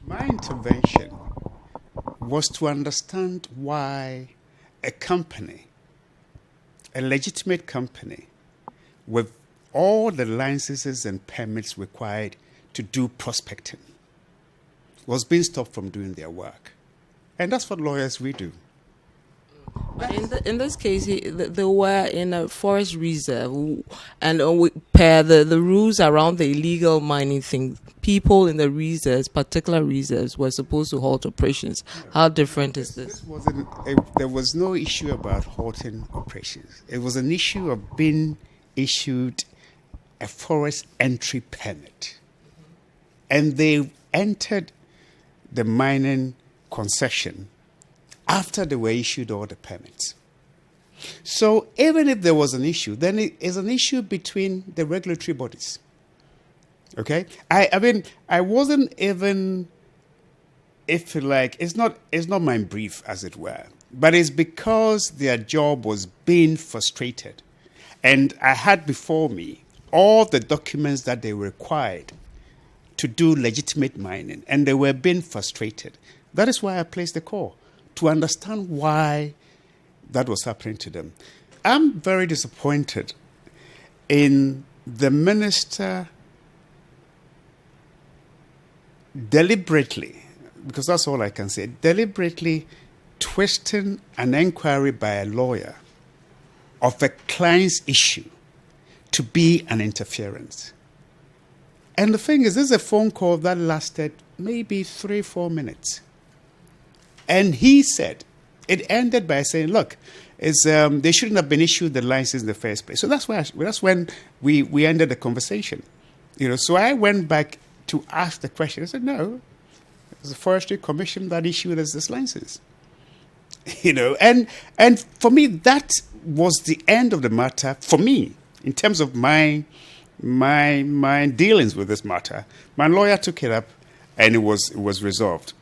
My intervention was to understand why a company, a legitimate company, with all the licenses and permits required to do prospecting, was being stopped from doing their work. And that's what lawyers we do. But in this case, they were in a forest reserve, and per the rules around the illegal mining thing, people in the reserves, particular reserves, were supposed to halt operations. How different is this? There was no issue about halting operations. It was an issue of being issued a forest entry permit. And they entered the mining concession after they were issued all the permits. So even if there was an issue, then it is an issue between the regulatory bodies. Okay? I mean, I wasn't even, if you like, it's not my brief, as it were, but it's because their job was being frustrated. And I had before me all the documents that they required to do legitimate mining, and they were being frustrated. That is why I placed the call, to understand why that was happening to them. I'm very disappointed in the minister deliberately, because that's all I can say, deliberately twisting an inquiry by a lawyer of a client's issue to be an interference. And the thing is, this is a phone call that lasted maybe 3-4 minutes. And he said, it ended by saying, look, they shouldn't have been issued the license in the first place. So that's when we ended the conversation. So I went back to ask the question. I said, no, it was the Forestry Commission that issued us this license. And for me, that was the end of the matter for me, in terms of my dealings with this matter. My lawyer took it up, and it was resolved.